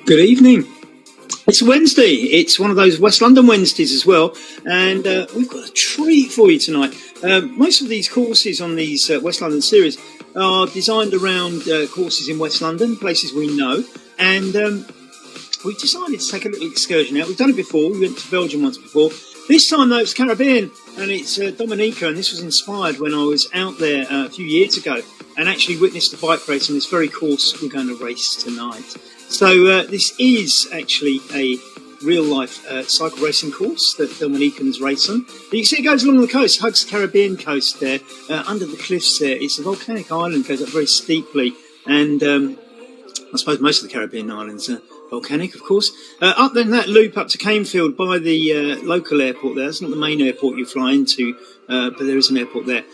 Good evening. It's Wednesday. It's one of those West London Wednesdays as well, and we've got a treat for you tonight. Most of these courses on these West London series are designed around courses in West London, places we know, and we decided to take a little excursion out. We've done it before. We went to Belgium once before. This time, though, it's Caribbean, and it's Dominica, and this was inspired when I was out there a few years ago and actually witnessed a bike race on this very course we're going to race tonight. So this is actually a real-life cycle racing course that Dominicans race on. You can see it goes along the coast, hugs the Caribbean coast there, under the cliffs there. It's a volcanic island, goes up very steeply, and I suppose most of the Caribbean islands are volcanic, of course. Up then that loop up to Canefield by the local airport there. That's not the main airport you fly into, but there is an airport there.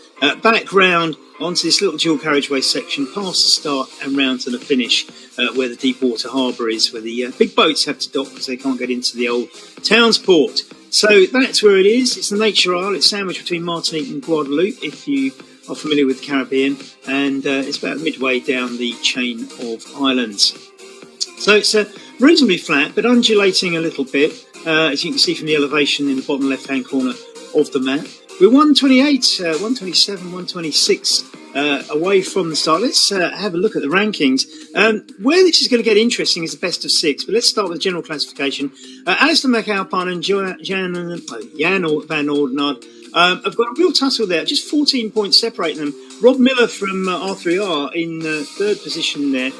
Back round onto this little dual carriageway section, past the start and round to the finish, where the Deepwater Harbour is, where the big boats have to dock because they can't get into the old town's port. So that's where it is. It's the Nature Isle. It's sandwiched between Martinique and Guadeloupe, if you are familiar with the Caribbean, and it's about midway down the chain of islands. So it's reasonably flat, but undulating a little bit, as you can see from the elevation in the bottom left-hand corner of the map. We're 128, 127, 126 away from the start. Let's have a look at the rankings. Where this is going to get interesting is the best of six, but let's start with general classification. Alistair McAlpine and Jan van Oudenaarde have got a real tussle there, just 14 points separating them. Rob Miller from R3R in third position there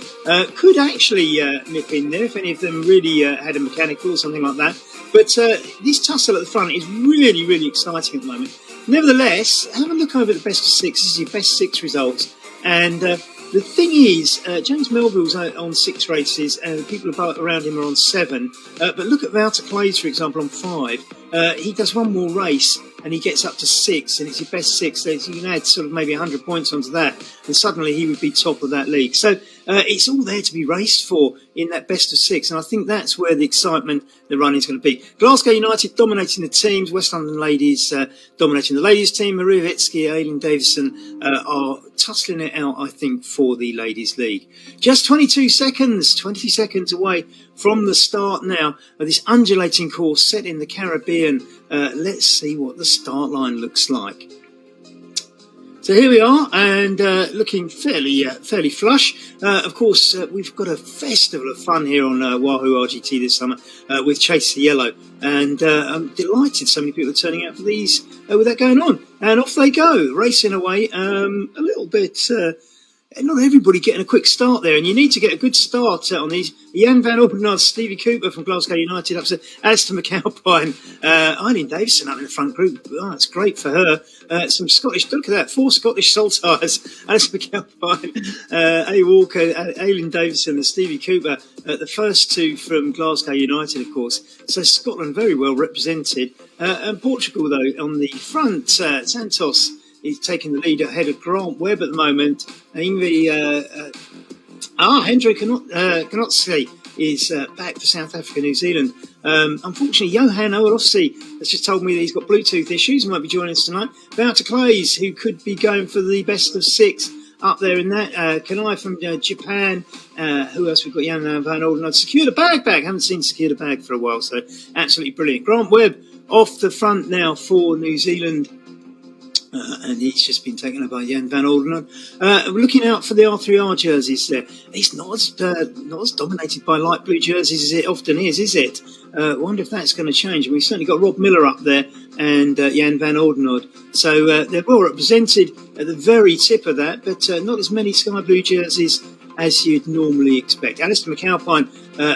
could actually nip in there if any of them really had a mechanical or something like that. But this tussle at the front is really, really exciting at the moment. Nevertheless, have a look over the best of six. This is your best six results. And the thing is, James Melville's on six races and the people around him are on seven. But look at Wouter Clays, for example, on five. He does one more race and he gets up to six, and it's your best six. So you can add sort of maybe 100 points onto that, and suddenly he would be top of that league. So it's all there to be raced for in that best of six, and I think that's where the excitement, the run is going to be. Glasgow United dominating the teams, West London ladies dominating the ladies team. Maria Vitsky, Aileen Davison are tussling it out, I think, for the ladies league. Just 20 seconds away from the start now of this undulating course set in the Caribbean. Let's see what the start line looks like. So here we are, and looking fairly flush. Of course, we've got a festival of fun here on Wahoo RGT this summer with Chase the Yellow, and I'm delighted so many people are turning out for these with that going on. And off they go, racing away a little bit. Not everybody getting a quick start there, and you need to get a good start on these. Jan van Oudenaarde, Stevie Cooper from Glasgow United, up to Alistair McAlpine, Eileen Davison up in the front group. Oh, that's great for her. Some Scottish, look at that, 4 Scottish saltires. Alistair McAlpine, A. Walker, Aileen Davison and Stevie Cooper, the first two from Glasgow United, of course. So Scotland very well represented. And Portugal, though, on the front, Santos is taking the lead ahead of Grant Webb at the moment. Hendrik Kanotsi is back for South Africa, New Zealand. Unfortunately, Johan Olofssi has just told me that he's got Bluetooth issues and won't be joining us tonight. Wouter Clays, who could be going for the best of six up there in that. Kanai from Japan. Who else? We've got Jan van Oudenaarde. Secured a bag back. Haven't seen Secured a bag for a while, so absolutely brilliant. Grant Webb off the front now for New Zealand. And he's just been taken over by Jan van Oudenaarde. We're looking out for the R3R jerseys there. It's not as dominated by light blue jerseys as it often is it? Wonder if that's going to change. We've certainly got Rob Miller up there and Jan van Oudenaarde. So they're well represented at the very tip of that, but not as many sky blue jerseys as you'd normally expect. Alistair McAlpine,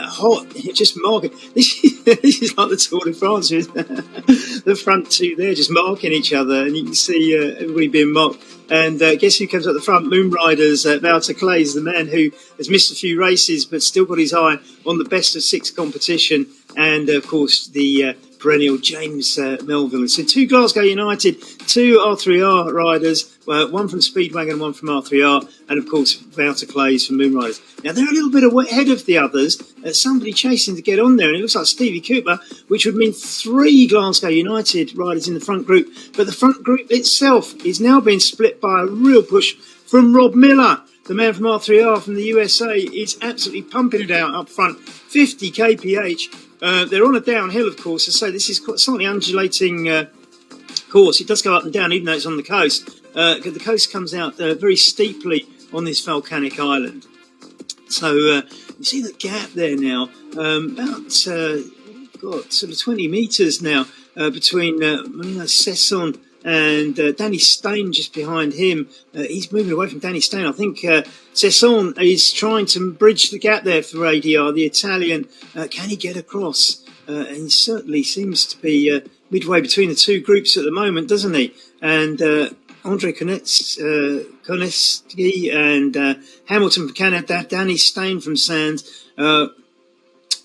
hot, just marking. This is like the Tour de France. The front two there just marking each other, and you can see everybody being marked. And guess who comes up the front? Moon Riders, Wouter Clays, the man who has missed a few races but still got his eye on the best of six competition. And, of course, the perennial James Melville. So 2 Glasgow United, 2 R3R riders, one from Speedwagon and one from R3R, and of course Wouter Clays from Moon Riders. Now they're a little bit ahead of the others. Somebody chasing to get on there, and it looks like Stevie Cooper, which would mean 3 Glasgow United riders in the front group. But the front group itself is now being split by a real push from Rob Miller. the man from R3R from the USA, is absolutely pumping it out up front, 50 kph. They're on a downhill, of course, so this is quite slightly undulating course. It does go up and down, even though it's on the coast. The coast comes out very steeply on this volcanic island. So you see the gap there now, about sort of 20 metres now between Cesson and Danny Stein just behind him. He's moving away from Danny Stein. I think Cesson is trying to bridge the gap there for ADR, the Italian. Can he get across? And he certainly seems to be midway between the two groups at the moment, doesn't he? And Andre Konetsky and Hamilton from Canada, Danny Stein from Sands,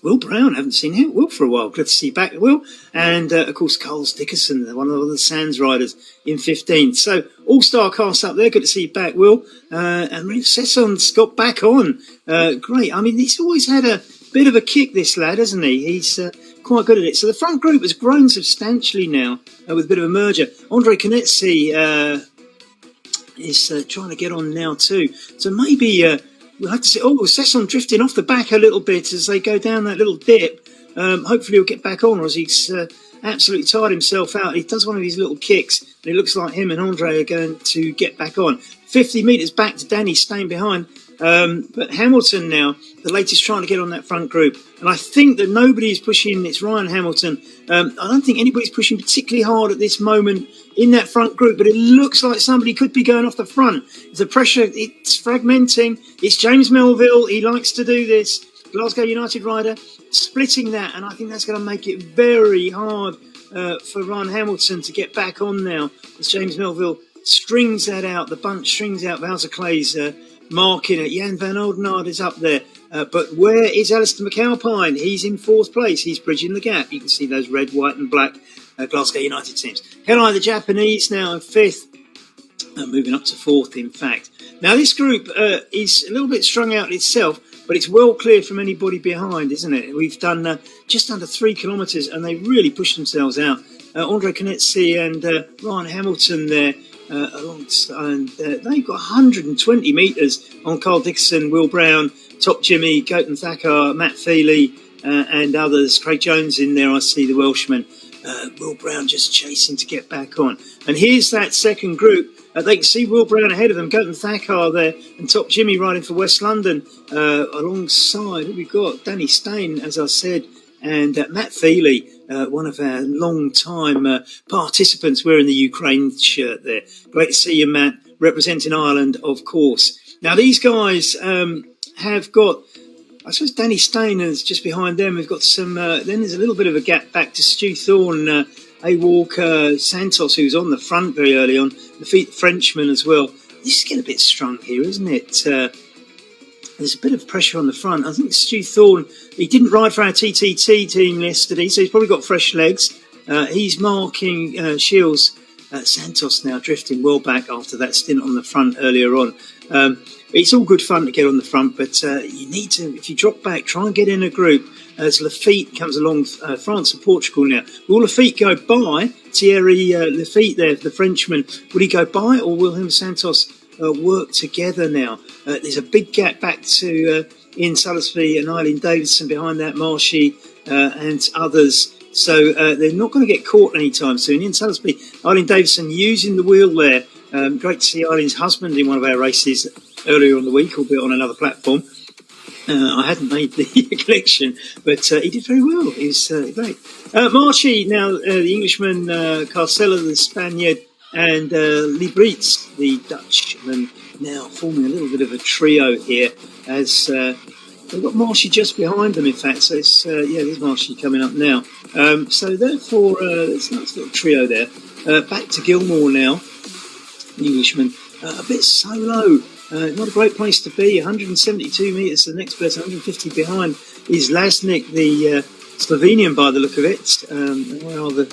Will Brown, haven't seen Will for a while. Good to see you back, Will. And, of course, Carlos Dickerson, one of the Sands riders in 15th. So, all-star cast up there. Good to see you back, Will. And Cesson's got back on. Great. I mean, he's always had a bit of a kick, this lad, hasn't he? He's quite good at it. So the front group has grown substantially now with a bit of a merger. Andre Konetsky is trying to get on now too. So maybe we'll have to see. Oh, Cesson drifting off the back a little bit as they go down that little dip. Hopefully he'll get back on, or as he's absolutely tired himself out. He does one of his little kicks, and it looks like him and Andre are going to get back on. 50 metres back to Danny staying behind. But Hamilton now, the latest, trying to get on that front group. And I think that nobody's pushing. It's Ryan Hamilton. I don't think anybody's pushing particularly hard at this moment in that front group, but it looks like somebody could be going off the front. The pressure, it's fragmenting. It's James Melville. He likes to do this. Glasgow United rider, splitting that. And I think that's going to make it very hard for Ryan Hamilton to get back on now. As James Melville strings that out, the bunch strings out Wouter Clay's marking it. Jan van Oudenaarde is up there. But where is Alistair McAlpine? He's in 4th place. He's bridging the gap. You can see those red, white and black Glasgow United teams. Helai, the Japanese, now in 5th. Moving up to 4th, in fact. Now, this group is a little bit strung out itself, but it's well clear from anybody behind, isn't it? We've done just under 3 kilometres, and they really pushed themselves out. Andre Konetsky and Ryan Hamilton there. And they've got 120 metres on Carl Dickerson, Will Brown, Top Jimmy, Gautam Thakkar, Matt Feely, and others. Craig Jones in there, I see the Welshman. Will Brown just chasing to get back on. And here's that second group. They can see Will Brown ahead of them, Gautam Thakkar there, and Top Jimmy riding for West London. Alongside, who we've got? Danny Stein, as I said, and Matt Feely, one of our long-time participants wearing the Ukraine shirt there. Great to see you, Matt, representing Ireland, of course. Now, these guys have got, I suppose Danny Stein is just behind them. We've got some, then there's a little bit of a gap back to Stu Thorne, A. Walker, Santos, who's on the front very early on, the Frenchman as well. This is getting a bit strung here, isn't it? There's a bit of pressure on the front. I think Stu Thorne, he didn't ride for our TTT team yesterday, so he's probably got fresh legs. He's marking Shields. Santos now drifting well back after that stint on the front earlier on. It's all good fun to get on the front, but you need to, if you drop back, try and get in a group. As Lafitte comes along, France and Portugal now. Will Lafitte go by? Thierry Lafitte there, the Frenchman. Will he go by, or will him and Santos work together now? There's a big gap back to Ian Salisbury and Eileen Davidson behind that, Marshy and others. So they're not going to get caught anytime soon. Ian Salisbury, Eileen Davidson using the wheel there. Great to see Eileen's husband in one of our races earlier on the week, albeit on another platform. I hadn't made the connection, but he did very well. He was great. Marshy, now the Englishman, Carcella, the Spaniard, and Liebritz, the Dutchman, now forming a little bit of a trio here as they've got Marshy just behind them, in fact. So it's, there's Marshy coming up now. So therefore, it's a nice little trio there. Back to Gilmore now, the Englishman, a bit solo. Not a great place to be. 172 metres. The next person, 150 behind, is Lasnik, the Slovenian by the look of it. Where are the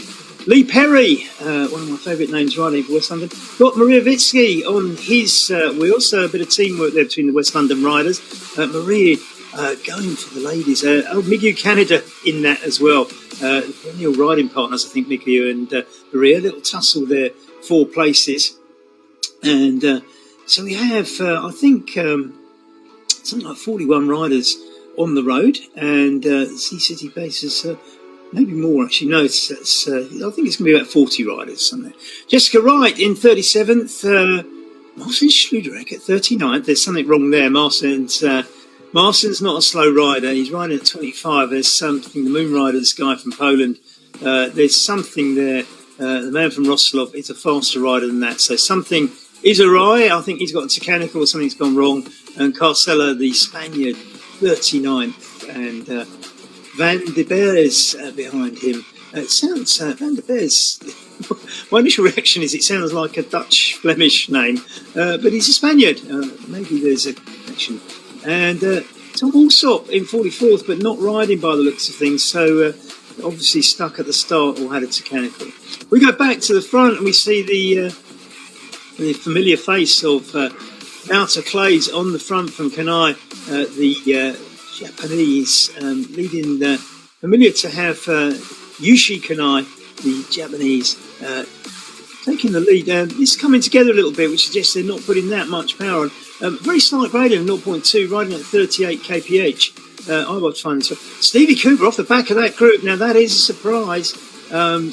Lee Perry, one of my favourite names riding for West London. Got Maria Vitsky on his wheels. So a bit of teamwork there between the West London riders. Maria going for the ladies. Migu Canada in that as well. Perennial riding partners, I think, Migu and Maria. A little tussle there, 4 places. And So we have, I think, something like 41 riders on the road, and Sea City Base is maybe more actually. No, it's I think it's going to be about 40 riders. Something. Jessica Wright in 37th. Marcin Schluderek at 39th. There's something wrong there. Marcin's not a slow rider. He's riding at 25. There's something. The Moon Rider, this guy from Poland. There's something there. The man from Wrocław is a faster rider than that. So something is awry. I think he's got a technical or something's gone wrong. And Carcella, the Spaniard, 39th. And Van de Beers behind him. It sounds, Van de Beers, my initial reaction is it sounds like a Dutch Flemish name. But he's a Spaniard. Maybe there's a connection. And Tom Alsop in 44th, but not riding by the looks of things. So obviously stuck at the start or had a technical. We go back to the front and we see the familiar face of Wouter Claes on the front from Kanai, the Japanese leading. Familiar to have Yushi Kanai, the Japanese, taking the lead. This is coming together a little bit, which suggests they're not putting that much power on. Very slight gradient of 0.2, riding at 38 kph. I was finding this one. Stevie Cooper off the back of that group. Now that is a surprise.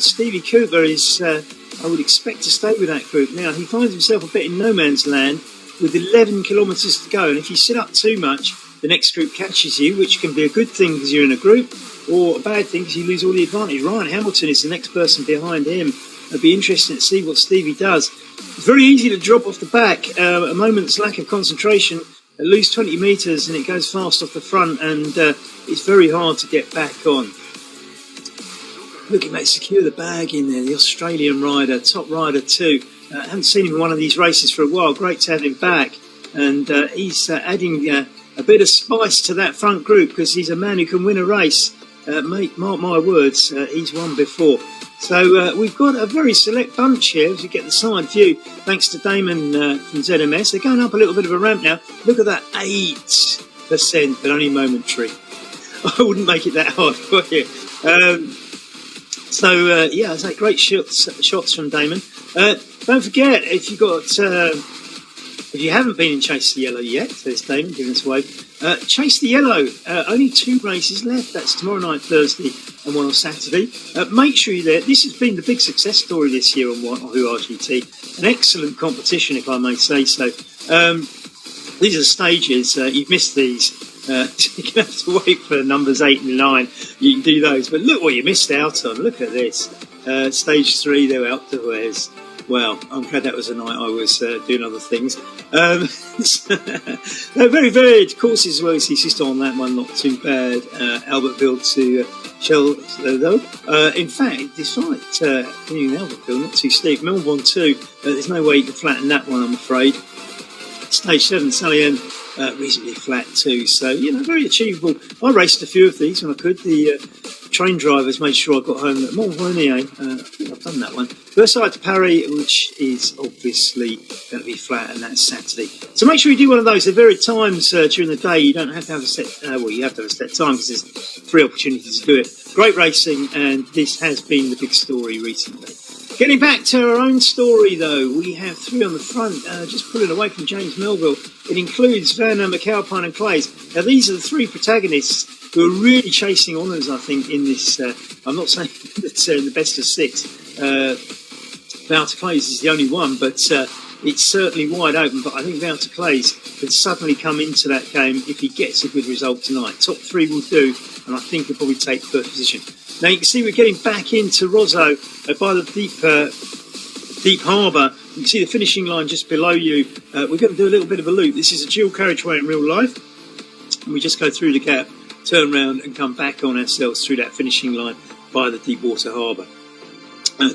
Stevie Cooper is, I would expect to stay with that group. Now he finds himself a bit in no man's land with 11 kilometres to go. And if you sit up too much, the next group catches you, which can be a good thing because you're in a group, or a bad thing because you lose all the advantage. Ryan Hamilton is the next person behind him. It'll be interesting to see what Stevie does. It's very easy to drop off the back. A moment's lack of concentration, lose 20 metres and it goes fast off the front, and it's very hard to get back on. Looking at secure the bag in there, the Australian rider, top rider too. I haven't seen him in one of these races for a while. Great to have him back. And he's adding a bit of spice to that front group because he's a man who can win a race. Mate, mark my words, he's won before. So we've got a very select bunch here as you get the side view, thanks to Damon from ZMS. They're going up a little bit of a ramp now. Look at that, 8%, but only momentary. I wouldn't make it that hard for you. Yeah, it's like great shots from Damon. Don't forget, if you haven't been in Chase the Yellow yet, there's Damon giving us a wave. Chase the Yellow, only 2 races left. That's tomorrow night, Thursday, and one on Saturday. Make sure you're there. This has been the big success story this year on Wahoo RGT. An excellent competition, if I may say so. These are the stages. You've missed these. You're going to have to wait for numbers 8 and 9. You can do those. But look what you missed out on. Look at this. Stage 3, they were out to Wales. Well, I'm glad that was a night I was doing other things. Very varied courses as well. You see Sister on that one, not too bad. Albertville to Shell, though. In fact, despite being in Albertville, not too steep. Melbourne too. There's no way you can flatten that one, I'm afraid. Stage 7, Sallyen, reasonably flat too. So, very achievable. I raced a few of these when I could. The train drivers made sure I got home at Montpellier. I think I've done that one. Versailles to Paris, which is obviously going to be flat, and that's Saturday. So make sure you do one of those. They're varied times during the day. You don't have to have a set, you have to have a set time because there's 3 opportunities to do it. Great racing, and this has been the big story recently. Getting back to our own story, though, we have 3 on the front, just pulling away from James Melville. It includes Van McAlpine and Claes. Now, these are the 3 protagonists who are really chasing honours, I think, in this. I'm not saying that in the best of 6. Wouter Claes is the only one, but it's certainly wide open. But I think Wouter Claes can suddenly come into that game if he gets a good result tonight. Top 3 will do, and I think he'll probably take 3rd position. Now you can see we're getting back into Rosso by the deep harbour. You can see the finishing line just below you. We're going to do a little bit of a loop. This is a dual carriageway in real life. And we just go through the gap, turn round and come back on ourselves through that finishing line by the deep water harbour.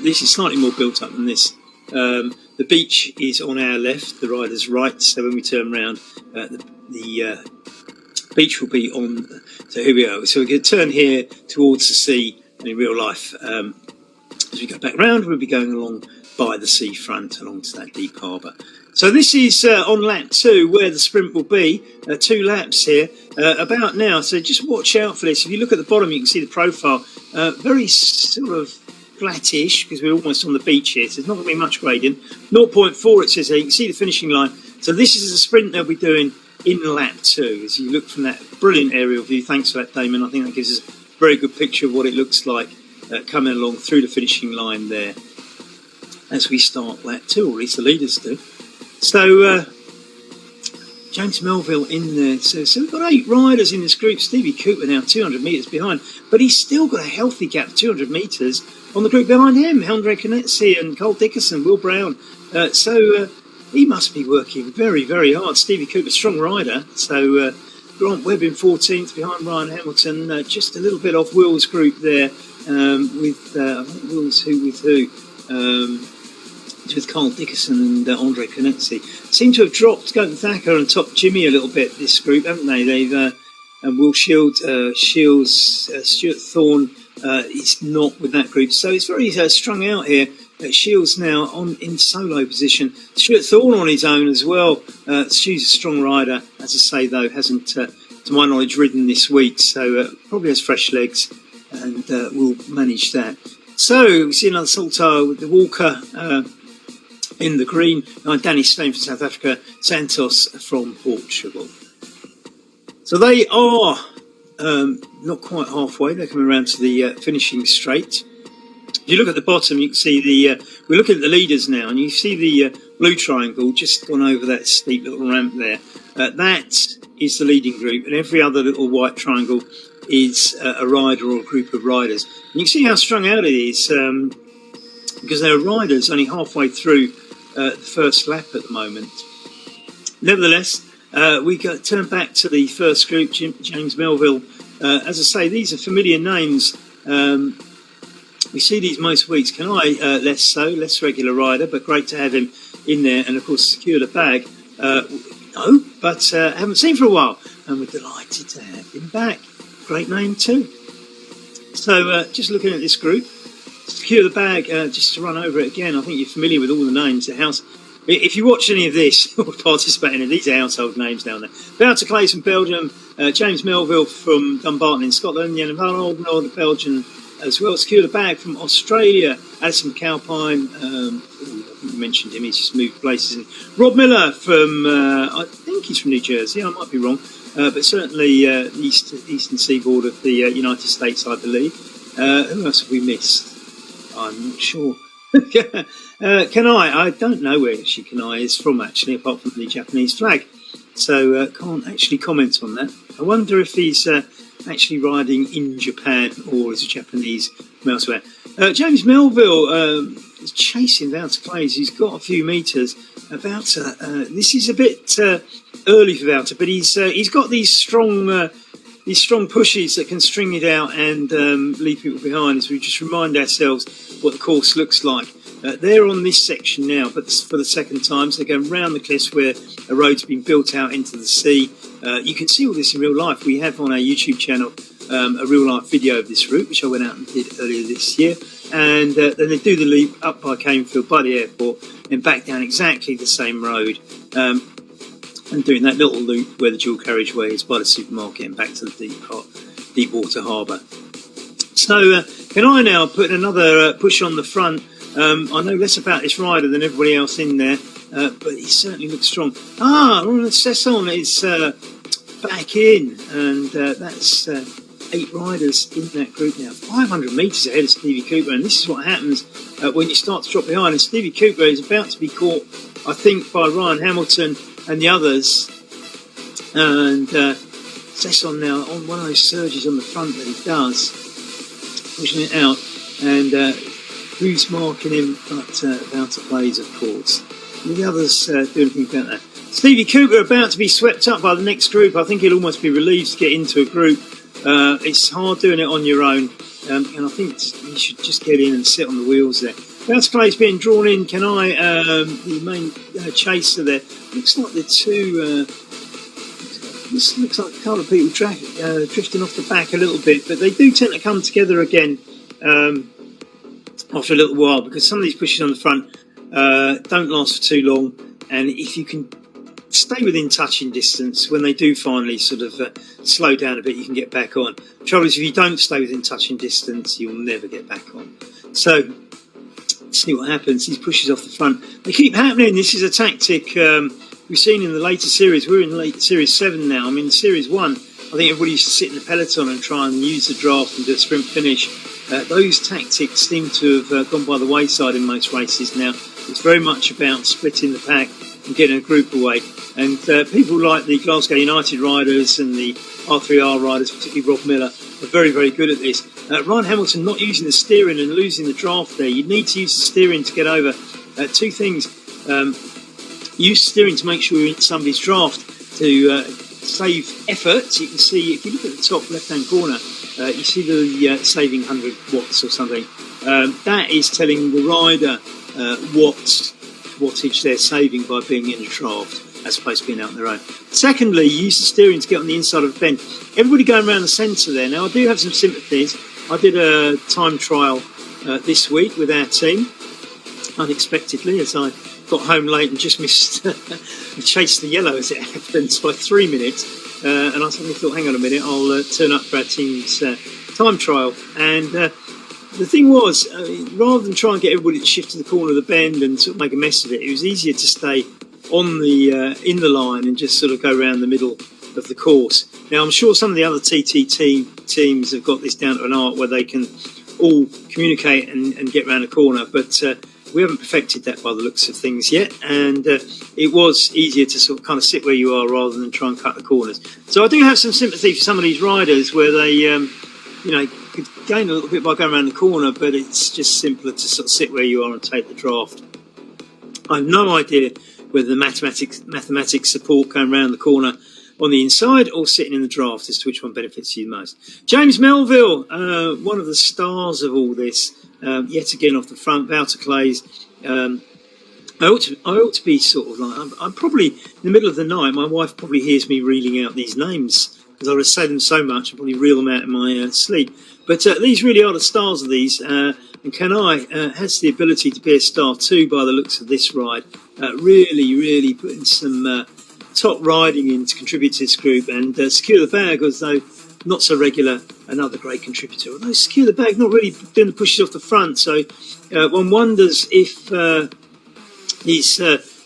This is slightly more built up than this. The beach is on our left, the rider's right. So when we turn round, the beach will be on. So here we go. So we're going to turn here towards the sea in real life. As we go back round, we'll be going along by the seafront along to that deep harbour. So this is on lap 2 where the sprint will be. 2 laps here about now. So just watch out for this. If you look at the bottom, you can see the profile. Very sort of flattish because we're almost on the beach here. So there's not going to be much gradient. 0.4 it says there. You can see the finishing line. So this is a sprint they'll be doing in lap 2. As you look from that brilliant aerial view, thanks for that, Damon. I think that gives us a very good picture of what it looks like coming along through the finishing line there as we start lap 2, or at least the leaders do. So James Melville in there. So we've got 8 riders in this group. Stevie Cooper now 200 metres behind, but he's still got a healthy gap of 200 metres on the group behind him. Andre Canetzi and Cole Dickerson, Will Brown. So he must be working very, very hard. Stevie Cooper, strong rider. So Grant Webb in 14th behind Ryan Hamilton, just a little bit off Will's group there. With I think Will's with Carl Dickerson and Andre Canetzi. Seem to have dropped Gordon Thacker and Top Jimmy a little bit, this group, haven't they? They've and Will Shields, Stuart Thorne is not with that group, so it's very strung out here. Shields now in solo position. Stuart Thorne on his own as well. Stu's a strong rider, as I say, though hasn't, to my knowledge, ridden this week, so probably has fresh legs and will manage that. So we see another Salto with the Walker in the green. Danny Stein from South Africa, Santos from Portugal. So they are not quite halfway. They're coming around to the finishing straight. If you look at the bottom, you can see we're looking at the leaders now, and you see the blue triangle just gone over that steep little ramp there. That is the leading group, and every other little white triangle is a rider or a group of riders. And you can see how strung out it is, because there are riders only halfway through the first lap at the moment. Nevertheless, we turn back to the first group, James Melville. As I say, these are familiar names. We see these most weeks. Kanai, less regular rider, but great to have him in there. And of course, Secure the Bag. No, but haven't seen for a while. And we're delighted to have him back. Great name too. So just looking at this group, Secure the Bag, just to run over it again, I think you're familiar with all the names. The house. If you watch any of this or participate in it, these are household names down there. Wouter Claes from Belgium, James Melville from Dumbarton in Scotland, Jan van Oldenau, the Belgian as well. Secure the Bag from Australia, Alison McAlpine, I think you mentioned him, he's just moved places. And Rob Miller from, I think he's from New Jersey, I might be wrong, but certainly the eastern seaboard of the United States, I believe. Who else have we missed? I'm not sure. Kanai, I don't know where Kanai is from actually, apart from the Japanese flag. So can't actually comment on that. I wonder if he's actually riding in Japan or is a Japanese from elsewhere. James Melville is chasing Wouter Claes. He's got a few metres. Wouter, this is a bit early for Wouter, but he's got these strong pushes that can string it out and leave people behind, as we just remind ourselves what the course looks like. They're on this section now, but for the second time, so they're going round the cliffs where a road's been built out into the sea. You can see all this in real life. We have on our YouTube channel a real-life video of this route, which I went out and did earlier this year. And then they do the loop up by Canefield, by the airport, and back down exactly the same road. And doing that little loop where the dual carriageway is by the supermarket and back to the deep water harbour. So can I now put another push on the front? I know less about this rider than everybody else in there, but he certainly looks strong. Ronald Sesson is back in, and that's 8 riders in that group now. 500 metres ahead of Stevie Cooper, and this is what happens when you start to drop behind. And Stevie Cooper is about to be caught, I think, by Ryan Hamilton and the others. And Sesson now on one of those surges on the front that he does, pushing it out, and who's marking him but Wouter Claes, of course. Will the others do anything about that? Stevie Cooper about to be swept up by the next group. I think he'll almost be relieved to get into a group. It's hard doing it on your own, and I think you should just get in and sit on the wheels there. Wouter Claes being drawn in. Can I, the main chaser there, looks like the two, this looks like a couple of people drifting off the back a little bit, but they do tend to come together again after a little while, because some of these pushes on the front don't last for too long, and if you can stay within touching distance, when they do finally sort of slow down a bit, you can get back on. The trouble is, if you don't stay within touching distance, you'll never get back on. So see what happens. These pushes off the front, they keep happening. This is a tactic we've seen in the later series. We're in late series 7 now. I mean, series 1, I think everybody used to sit in the peloton and try and use the draft and do a sprint finish. Those tactics seem to have gone by the wayside in most races now. It's very much about splitting the pack and getting a group away. And people like the Glasgow United riders and the R3R riders, particularly Rob Miller, are very, very good at this. Ryan Hamilton not using the steering and losing the draft there. You need to use the steering to get over. Two things. Use steering to make sure you're in somebody's draft to save effort. You can see, if you look at the top left-hand corner, you see the saving 100 watts or something. That is telling the rider what wattage they're saving by being in a draft, as opposed to being out on their own. Secondly, use the steering to get on the inside of the bend. Everybody going around the centre there. Now, I do have some sympathies. I did a time trial this week with our team, unexpectedly, as I got home late and just missed chased the yellow as it happens by 3 minutes. And I suddenly thought, hang on a minute, I'll turn up for our team's time trial. And the thing was, rather than try and get everybody to shift to the corner of the bend and sort of make a mess of it, it was easier to stay on the in the line and just sort of go around the middle of the course. Now, I'm sure some of the other TT teams have got this down to an art where they can all communicate and get around a corner, but we haven't perfected that by the looks of things yet, and it was easier to sort of kind of sit where you are rather than try and cut the corners. So I do have some sympathy for some of these riders where they could gain a little bit by going around the corner, but it's just simpler to sort of sit where you are and take the draft. I have no idea whether the mathematics support going around the corner on the inside or sitting in the draft as to which one benefits you most. James Melville, one of the stars of all this, yet again off the front, Wouter Clays. I ought to be sort of like, I'm probably in the middle of the night, my wife probably hears me reeling out these names because I say them so much, I probably reel them out in my sleep. But these really are the stars of these, and Kanai has the ability to be a star too by the looks of this ride. Really putting some top riding in to contribute to this group, and Secure the Bag, as though not so regular, another great contributor. Although Secure the Bag not really doing the pushes off the front, so one wonders if he's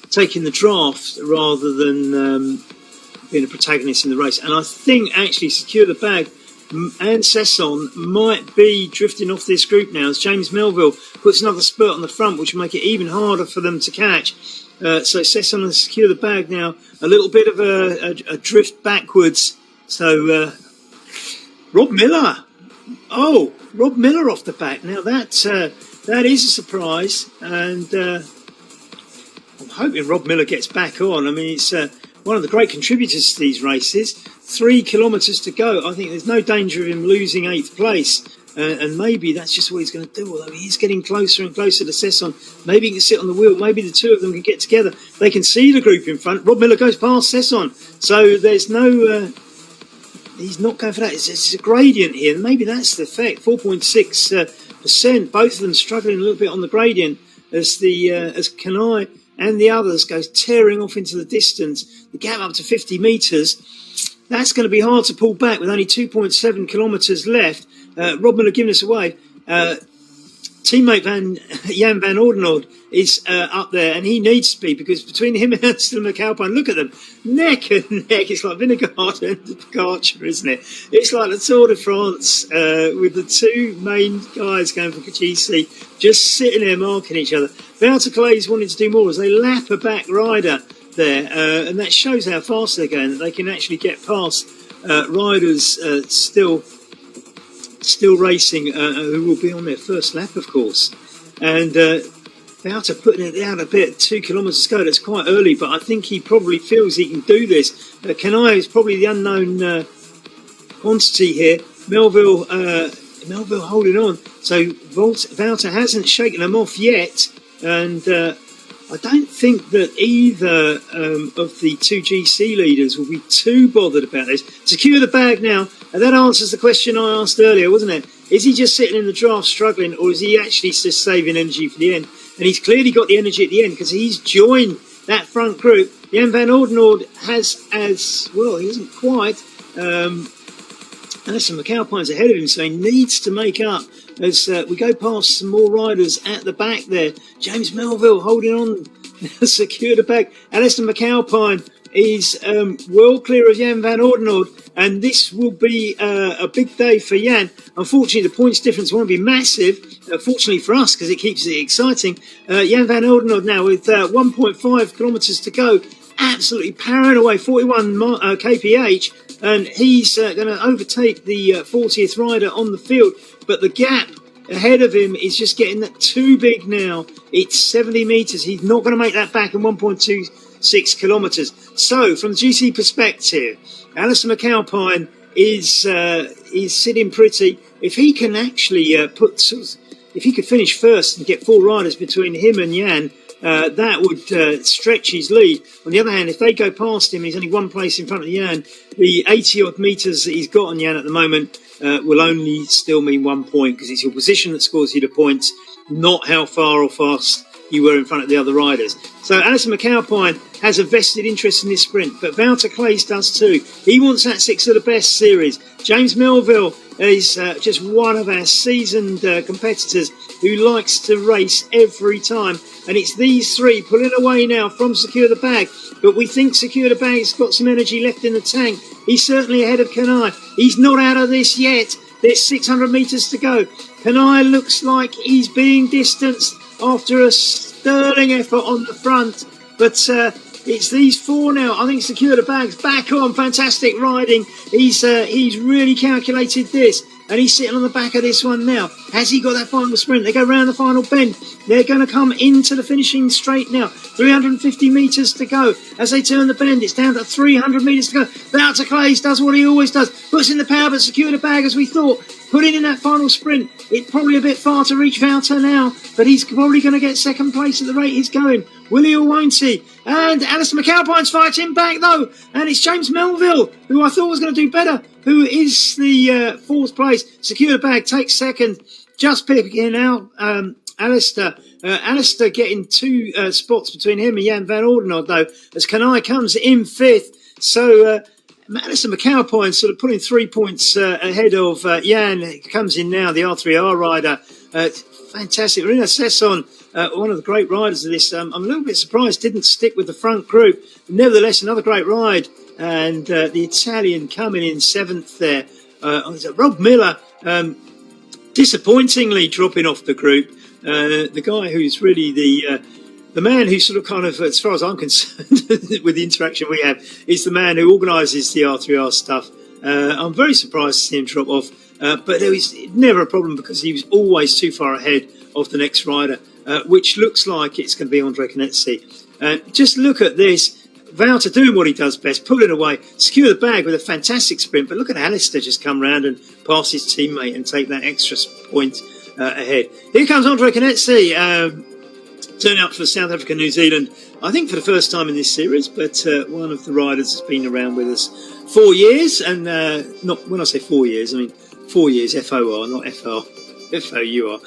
taking the draft rather than being a protagonist in the race. And I think actually Secure the Bag and Cesson might be drifting off this group now as James Melville puts another spurt on the front, which will make it even harder for them to catch. So Cesson and Secure the Bag now a little bit of a drift backwards. So Rob Miller, Rob Miller off the back. Now that is a surprise, and I'm hoping Rob Miller gets back on. I mean, it's one of the great contributors to these races. 3 kilometres to go. I think there's no danger of him losing 8th place. And maybe that's just what he's going to do, although he's getting closer and closer to Cesson. Maybe he can sit on the wheel. Maybe the two of them can get together. They can see the group in front. Rob Miller goes past Cesson. So there's no... he's not going for that. It's a gradient here. Maybe that's the effect. 4.6%. Both of them struggling a little bit on the gradient as Kanai and the others goes tearing off into the distance. The gap up to 50 metres. That's going to be hard to pull back with only 2.7 kilometres left. Rob Miller giving us away. Teammate Jan van Oudenhout is up there, and he needs to be, because between him and Ansel McAlpine, look at them, neck and neck. It's like Vingegaard and Pogacar, isn't it? It's like the Tour de France with the two main guys going for GC just sitting there marking each other. Wouter Clays wanting to do more as they lap a back rider there, and that shows how fast they're going, that they can actually get past riders still racing, who will be on their first lap, of course. And Wouter putting it down a bit, 2 kilometres to go. That's quite early, but I think he probably feels he can do this. Kanai is probably the unknown quantity here. Melville holding on. So Wouter hasn't shaken them off yet, and I don't think that either of the two GC leaders will be too bothered about this. Secure the Bag now, and that answers the question I asked earlier, wasn't it? Is he just sitting in the draft struggling, or is he actually just saving energy for the end? And he's clearly got the energy at the end because he's joined that front group. Jan van Oudenhout has as well. He isn't quite. Alison McAlpine's ahead of him, so he needs to make up as we go past some more riders at the back there. James Melville holding on Secure the bag. Alistair McAlpine is well clear of Jan van Oudenhout, and this will be a big day for Jan. Unfortunately, the points difference won't be massive. Fortunately for us, because it keeps it exciting. Jan van Oudenhout now with 1.5 kilometres to go, absolutely powering away, 41 kph, and he's going to overtake the 40th rider on the field. But the gap ahead of him is just getting too big now. It's 70 metres. He's not going to make that back in 1.26 kilometres. So, from the GC perspective, Alistair McAlpine is sitting pretty. If he can actually if he could finish first and get 4 riders between him and Jan, that would stretch his lead. On the other hand, if they go past him, he's only one place in front of Jan. The 80-odd metres that he's got on Jan at the moment will only still mean 1 point, because it's your position that scores you the points, not how far or fast you were in front of the other riders. So Alistair McAlpine has a vested interest in this sprint, but Wouter Claes does too. He wants that 6 of the best series. James Melville is just one of our seasoned competitors who likes to race every time. And it's these three pulling away now from Secure the Bag. But we think Secure the Bag's got some energy left in the tank. He's certainly ahead of Kanai. He's not out of this yet. There's 600 metres to go. Kanai looks like he's being distanced after a sterling effort on the front. But it's these 4 now. I think Secure the Bag's back on. Fantastic riding. He's really calculated this. And he's sitting on the back of this one now. Has he got that final sprint? They go round the final bend. They're going to come into the finishing straight now. 350 metres to go. As they turn the bend, it's down to 300 metres to go. Wouter Claes does what he always does. Puts in the power, but Secure the Bag, as we thought. Putting in that final sprint. It's probably a bit far to reach Wouter now, but he's probably going to get second place at the rate he's going. Will he or won't he? And Alistair McAlpine's fighting back, though. And it's James Melville, who I thought was going to do better, who is the 4th place. Secure the Bag takes second. Just picking out Alistair. Alistair getting 2 spots between him and Jan van Oudenhout, though, as Kanai comes in 5th. So Alistair McAlpine sort of putting 3 points ahead of Jan. Comes in now, the R3R rider. Fantastic. Marina Sesson, one of the great riders of this. I'm a little bit surprised didn't stick with the front group. Nevertheless, another great ride. And the Italian coming in 7th there. Rob Miller, disappointingly dropping off the group. The guy who's really the man who sort of kind of, as far as I'm concerned, with the interaction we have, is the man who organises the R3R stuff. I'm very surprised to see him drop off. But there was never a problem, because he was always too far ahead of the next rider, which looks like it's going to be Andre Canetzi. Just look at this. Wouter doing what he does best, pulling away, Secure the Bag with a fantastic sprint. But look at Alistair just come round and pass his teammate and take that extra point ahead. Here comes Andre Canetzi, turning up for South Africa, New Zealand. I think for the first time in this series, but one of the riders has been around with us 4 years. And not when I say 4 years, I mean 4 years, FOR, not FR. FOUR.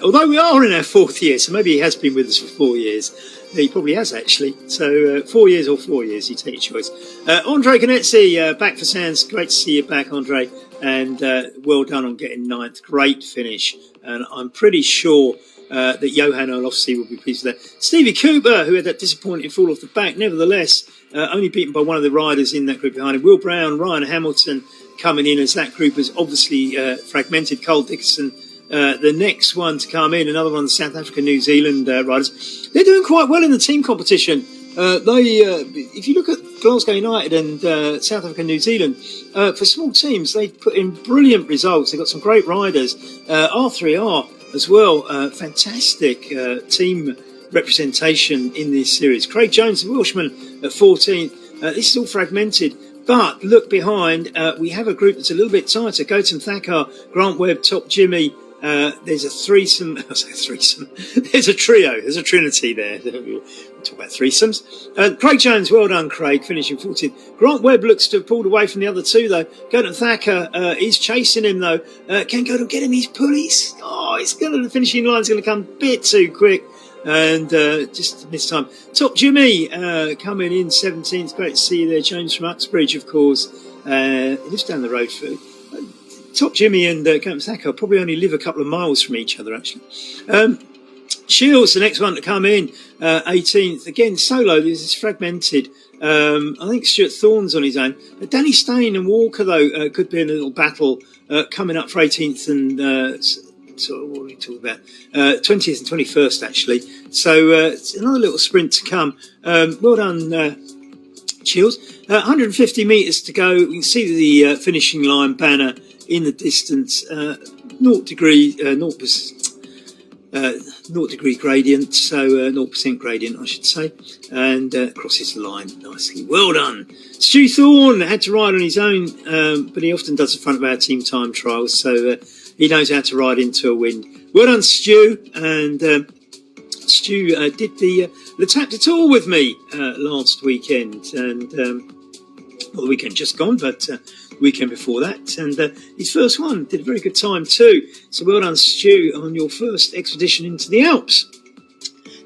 Although we are in our 4th year, so maybe he has been with us for 4 years. He probably has, actually. So 4 years or 4 years, you take your choice. Andre Canetzi, back for Sands. Great to see you back, Andre. And well done on getting 9th. Great finish. And I'm pretty sure that Johan Olofsson will be pleased with that. Stevie Cooper, who had that disappointing fall off the back, nevertheless, only beaten by one of the riders in that group behind him. Will Brown, Ryan Hamilton coming in, as that group has obviously fragmented. Cole Dickerson, the next one to come in, another one of the South Africa, New Zealand riders. They're doing quite well in the team competition. If you look at Glasgow United and South Africa, New Zealand, for small teams, they put in brilliant results. They've got some great riders. R3R as well, fantastic team representation in this series. Craig Jones, the Welshman, at 14th. This is all fragmented. But look behind, we have a group that's a little bit tighter. Gautam Thakkar, Grant Webb, Top Jimmy. There's a threesome. I say threesome. There's a trio. There's a trinity there. We'll talk about threesomes. Craig Jones, well done, Craig, finishing 14th. Grant Webb looks to have pulled away from the other two, though. Gautam Thakkar is chasing him, though. Can Gautam get him his pulleys? Oh, the finishing line's going to come a bit too quick. And just this time, Top Jimmy coming in 17th. Great to see you there, James from Uxbridge, of course. He lives down the road. Top Jimmy and Gautam Thakkar probably only live a couple of miles from each other, actually. Shields, the next one to come in, 18th. Again, solo, this is fragmented. I think Stuart Thorne's on his own. Danny Stein and Walker, though, could be in a little battle coming up for 18th and so what are we talking about? 20th and 21st, actually. So it's another little sprint to come. Well done, Shields. 150 metres to go. We can see the finishing line banner in the distance. 0 degree gradient, so 0% gradient, I should say, and crosses the line nicely. Well done. Stu Thorne had to ride on his own, but he often does the front of our team time trials, so he knows how to ride into a wind. Well done, Stu, and Stu did the Tactor Tour with me last weekend, and not the weekend just gone, but the weekend before that, and his first one, did a very good time too. So well done, Stu, on your first expedition into the Alps.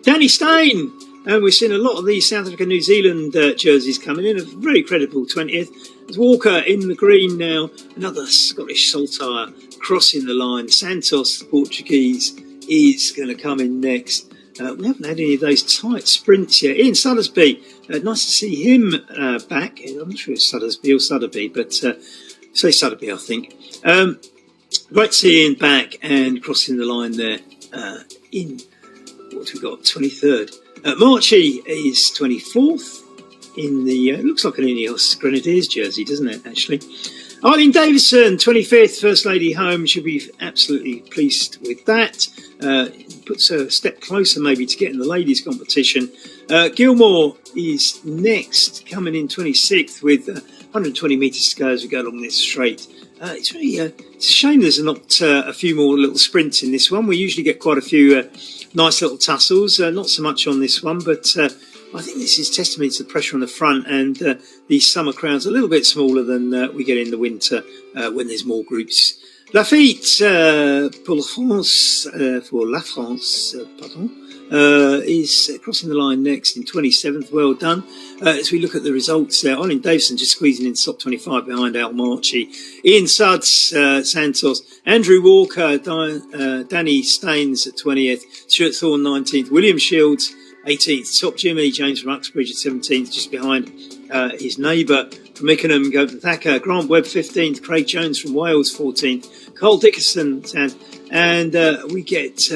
Danny Stein, and we've seen a lot of these South Africa, New Zealand jerseys coming in, a very credible 20th. There's Walker in the green now, another Scottish saltire crossing the line. Santos, the Portuguese, is going to come in next. We haven't had any of those tight sprints yet. Ian Suddersby, nice to see him back. I'm not sure it's Suddersby or Sudderby, but say Sudderby, I think. Great to see Ian back and crossing the line there in, what have we got, 23rd. Marchie is 24th in the, looks like an Ineos Grenadiers jersey, doesn't it, actually? Eileen Davison, 25th, First Lady home. She'll be absolutely pleased with that. Puts her a step closer maybe to getting the ladies competition. Gilmore is next, coming in 26th with 120 metres to go as we go along this straight. It's a shame there's not a few more little sprints in this one. We usually get quite a few nice little tussles, not so much on this one, but I think this is testament to the pressure on the front, and the summer crowd's a little bit smaller than we get in the winter when there's more groups. Lafitte pour La France, is crossing the line next in 27th. Well done. As we look at the results there, Eileen Davison just squeezing in top 25 behind Al Marchi. Ian Suds, Santos, Andrew Walker, Danny Staines at 20th, Stuart Thorne 19th, William Shields 18th, top Jimmy James from Uxbridge at 17th, just behind his neighbour from Ickenham, Gordon Thacker, Grant Webb 15th, Craig Jones from Wales 14th, Cole Dickerson, and we get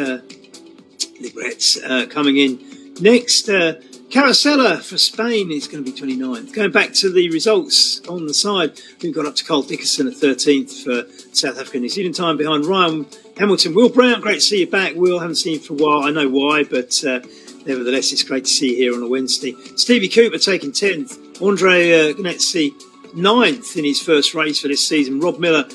Librets coming in next. Carosella for Spain is going to be 29th. Going back to the results on the side, we've got up to Cole Dickerson at 13th for South Africa, New Zealand time behind Ryan Hamilton. Will Brown, great to see you back. Will, haven't seen you for a while. I know why, but nevertheless, it's great to see you here on a Wednesday. Stevie Cooper taking 10th. Andre Gnetzi 9th in his first race for this season. Rob Miller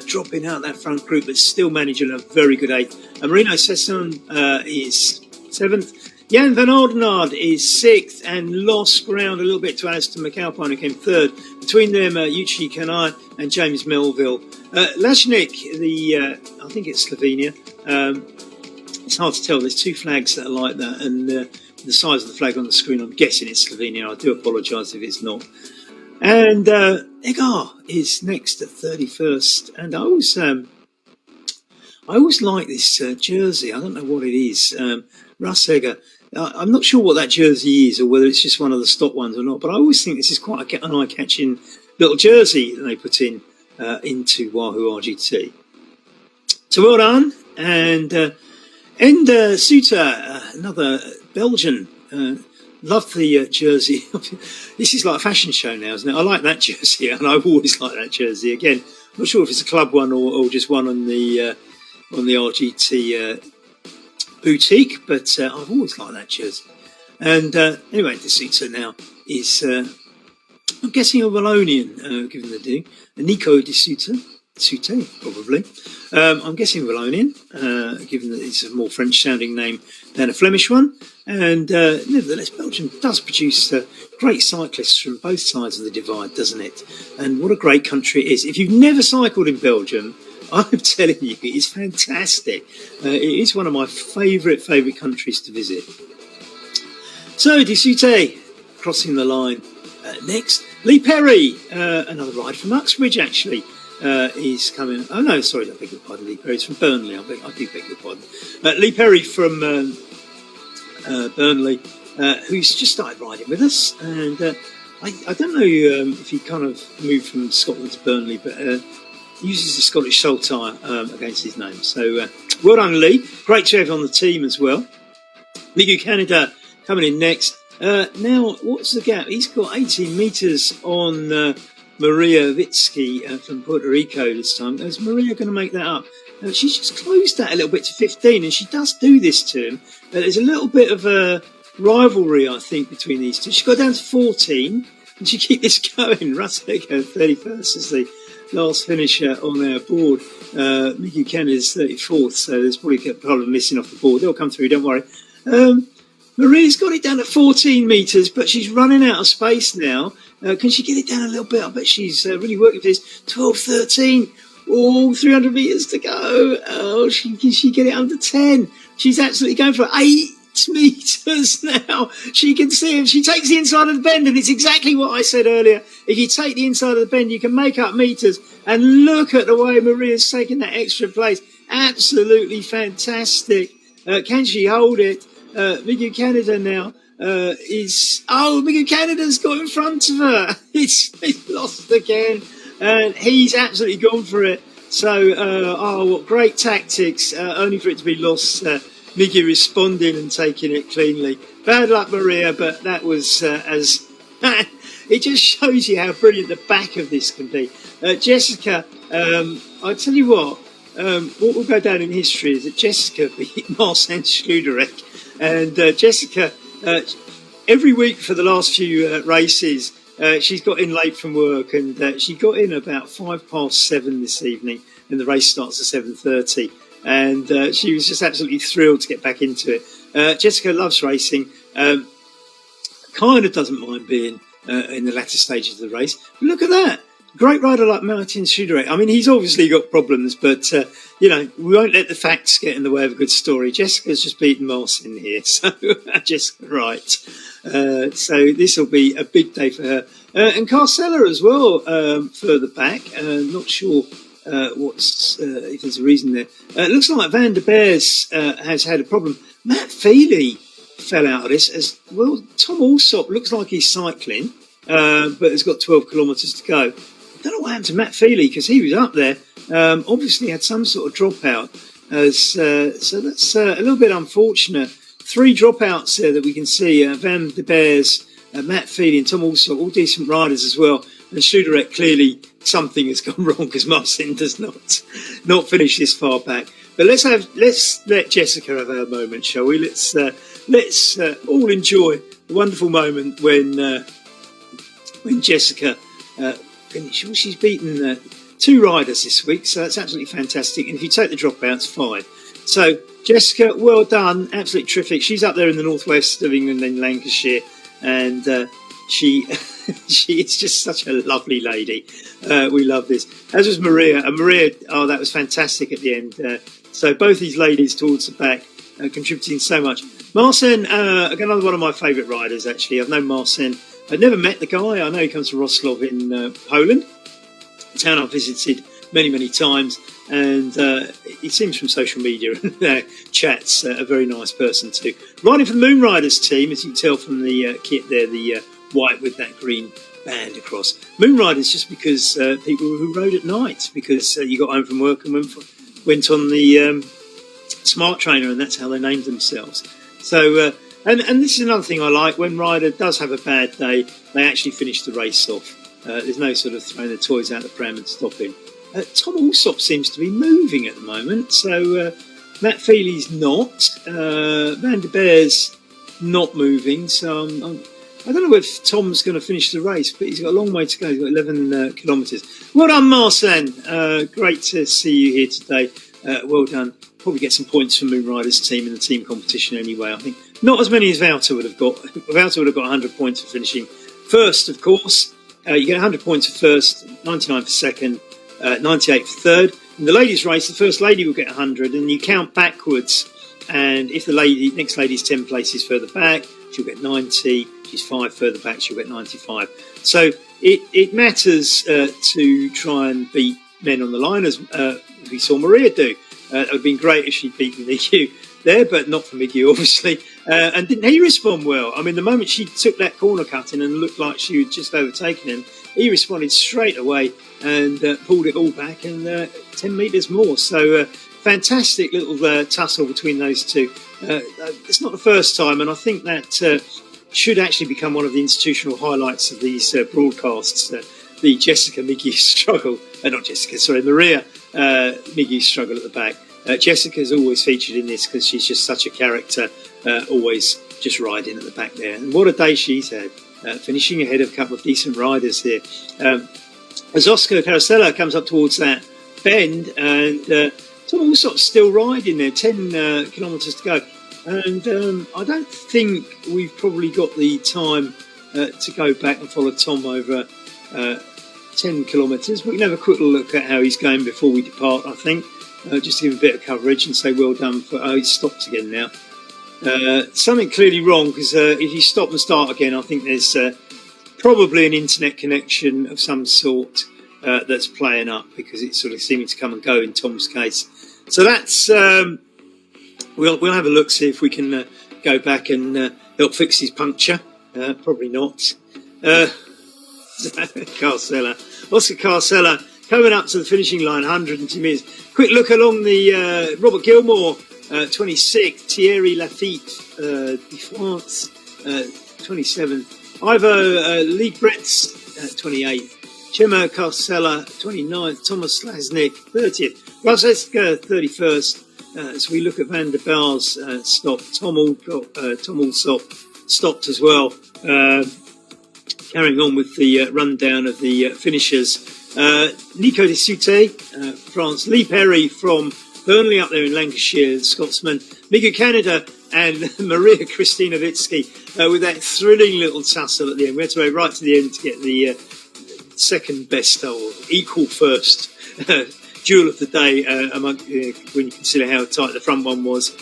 dropping out that front group, but still managing a very good 8th. And Marino Sesson is 7th. Jan van Oudenaarde is 6th and lost ground a little bit to Alistair McAlpine, who came 3rd. Between them, Yuchi Kanai and James Melville. Lashnik, I think it's Slovenia. It's hard to tell. There's two flags that are like that, and the size of the flag on the screen, I'm guessing it's Slovenia. I do apologise if it's not. And Egar is next at 31st. And I always like this jersey. I don't know what it is. Russ Egar. I'm not sure what that jersey is, or whether it's just one of the stock ones or not. But I always think this is quite an eye-catching little jersey that they put in into Wahoo RGT. So well done. And Enda Suter, another Belgian. Love the jersey. This is like a fashion show now, isn't it? I like that jersey, and I've always liked that jersey. Again, I'm not sure if it's a club one or just one on the RGT boutique, but I've always liked that jersey. And anyway, De Suter now is, I'm guessing, a Wallonian, given the due. Nico De Suter. Sute, probably. I'm guessing Wallonian, given that it's a more French-sounding name than a Flemish one. And nevertheless, Belgium does produce great cyclists from both sides of the divide, doesn't it? And what a great country it is. If you've never cycled in Belgium, I'm telling you, it's fantastic. It is one of my favourite countries to visit. So, De Sute crossing the line. Next, Lee Perry, another ride from Uxbridge, actually. is coming. Oh no, sorry, I beg your pardon. Lee Perry's from Burnley. I do beg your pardon. Lee Perry from Burnley, who's just started riding with us, and I don't know if he kind of moved from Scotland to Burnley, but uses the Scottish saltire against his name. So well done, Lee. Great to have on the team as well. Miguel Canada coming in next. Now, what's the gap? He's got 18 metres on Maria Vitsky from Puerto Rico this time. Is Maria going to make that up? She's just closed that a little bit to 15, and she does do this to him. There's a little bit of a rivalry, I think, between these two. She got down to 14, and she keep this going. Russell 31st is the last finisher on our board. Mickey Ken is 34th, so there's probably a problem missing off the board. They'll come through, don't worry. Maria's got it down at 14 metres, but she's running out of space now. Can she get it down a little bit? I bet she's really working for this. 12, 13. Oh, 300 metres to go. Oh, can she get it under 10? She's absolutely going for 8 metres now. She can see him. She takes the inside of the bend, and it's exactly what I said earlier. If you take the inside of the bend, you can make up metres. And look at the way Maria's taking that extra place. Absolutely fantastic. Can she hold it? Miguel Canada now Miguel Canada's got in front of her. He's lost again, and he's absolutely gone for it. So, what great tactics, only for it to be lost. Miguel responding and taking it cleanly. Bad luck, Maria, but that was as... It just shows you how brilliant the back of this can be. Jessica, I tell you what will go down in history is that Jessica beat Marcin Schluderek. And Jessica, every week for the last few races, she's got in late from work, and she got in about 7:05 this evening, and the race starts at 7:30. And she was just absolutely thrilled to get back into it. Jessica loves racing, kind of doesn't mind being in the latter stages of the race. But look at that. Great rider like Martin Schudere. I mean, he's obviously got problems, but, we won't let the facts get in the way of a good story. Jessica's just beaten Marcin here, so Jessica, right. So this will be a big day for her. And Carcella as well, further back. Not sure if there's a reason there. It looks like Van der Beers has had a problem. Matt Feely fell out of this as well. Tom Alsop looks like he's cycling, but has got 12 kilometres to go. I don't know what happened to Matt Feely because he was up there. Obviously had some sort of dropout. So that's a little bit unfortunate. 3 dropouts there that we can see. Van der Beers, Matt Feely and Tom Alsop, all decent riders as well. And Schluderek, clearly something has gone wrong because Marcin does not finish this far back. But let's let Jessica have her moment, shall we? Let's all enjoy the wonderful moment when Jessica finishes. She's beaten 2 riders this week, so that's absolutely fantastic. And if you take the dropouts, 5. So Jessica, well done, absolutely terrific. She's up there in the northwest of England in Lancashire, and she is just such a lovely lady. We love this. As was Maria. And Maria, that was fantastic at the end. So both these ladies towards the back contributing so much. Marcin, another one of my favourite riders, actually. I've known Marcin. I've never met the guy. I know he comes from Wrocław in Poland, a town I've visited many, many times. And he seems from social media and chats a very nice person too. Riding for the Moon Riders team, as you can tell from the kit there, the white with that green band across. Moon Riders just because people who rode at night, because you got home from work and went on the Smart Trainer, and that's how they named themselves. So, and this is another thing I like. When rider does have a bad day, they actually finish the race off. There's no sort of throwing their toys out the pram and stopping. Tom Alsop seems to be moving at the moment, so Matt Feely's not. Van der Beers not moving, so I don't know if Tom's going to finish the race, but he's got a long way to go. He's got 11 kilometres. Well done, Marcin. Great to see you here today. Well done. Probably get some points from Moon Riders team in the team competition anyway, I think. Not as many as Wouter would have got. Wouter would have got 100 points for finishing first, of course. You get 100 points for first, 99 for second, 98 for third. In the ladies' race, the first lady will get 100, and you count backwards. And if the next lady's 10 places further back, she'll get 90. She's 5 further back, she'll get 95. So it matters to try and beat men on the line, as we saw Maria do. It would have been great if she'd beaten Miggy there, but not for Miggy, obviously. And didn't he respond well? I mean, the moment she took that corner cutting and looked like she had just overtaken him, he responded straight away and pulled it all back and 10 metres more. So fantastic little tussle between those two. It's not the first time, and I think that should actually become one of the institutional highlights of these broadcasts. The Jessica Miggy struggle, Maria Miggy struggle at the back. Jessica's always featured in this because she's just such a character, always just riding at the back there. And what a day she's had, finishing ahead of a couple of decent riders here. As Oscar Carosella comes up towards that bend, and Tom Alsop's still riding there, 10 kilometres to go. And I don't think we've probably got the time to go back and follow Tom over 10 kilometres. We can have a quick look at how he's going before we depart, I think. Just to give him a bit of coverage and say well done for... Oh, he's stopped again now. Something clearly wrong, because if you stop and start again, I think there's probably an internet connection of some sort that's playing up, because it's sort of seeming to come and go in Tom's case. So that's... We'll have a look, see if we can go back and help fix his puncture. Probably not. Carosella. Oscar Carosella coming up to the finishing line, 102 metres. Quick look along the Robert Gilmore, 26. Thierry Lafitte, de France, 27. Ivo Liebretz, 28. Chema Carosella, 29th. Thomas Lasnik, 30th. Razeska, 31st. As we look at Van der Baal's stop, Tom Alsop stopped as well. Carrying on with the rundown of the finishers. Nico de Souté, France. Lee Perry from Burnley up there in Lancashire, the Scotsman. Miga Canada and Maria Kristinowicki with that thrilling little tussle at the end. We had to go right to the end to get the second best or equal first duel of the day when you consider how tight the front one was.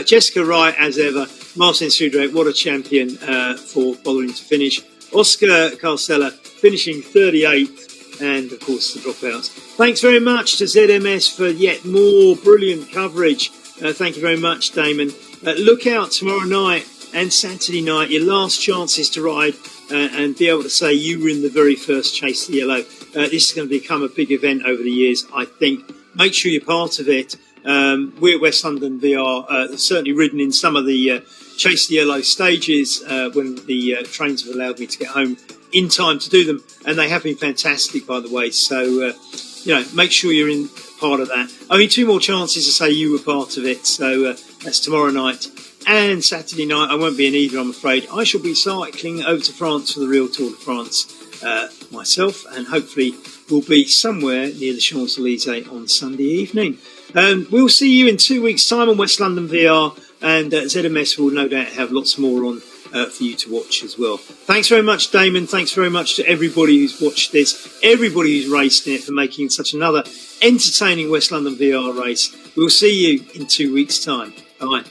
Jessica Wright, as ever. Martin Sudrek, what a champion for bothering to finish. Oscar Carosella finishing 38th. And, of course, the dropouts. Thanks very much to ZMS for yet more brilliant coverage. Thank you very much, Damon. Look out tomorrow night and Saturday night. Your last chances to ride and be able to say you were in the very first Chase the Yellow. This is going to become a big event over the years, I think. Make sure you're part of it. We at West London VR have certainly ridden in some of the Chase the Yellow stages when the trains have allowed me to get home in time to do them, and they have been fantastic, by the way. So, make sure you're in part of that. Only 2 more chances to say you were part of it. So that's tomorrow night and Saturday night. I won't be in either, I'm afraid. I shall be cycling over to France for the real Tour de France myself, and hopefully we'll be somewhere near the Champs-Elysees on Sunday evening. We'll see you in 2 weeks' time on West London VR, and ZMS will no doubt have lots more on for you to watch as well. Thanks very much, Damon. Thanks very much to everybody who's watched this, everybody who's raced in it, for making such another entertaining West London VR race. We'll see you in 2 weeks' time. Bye.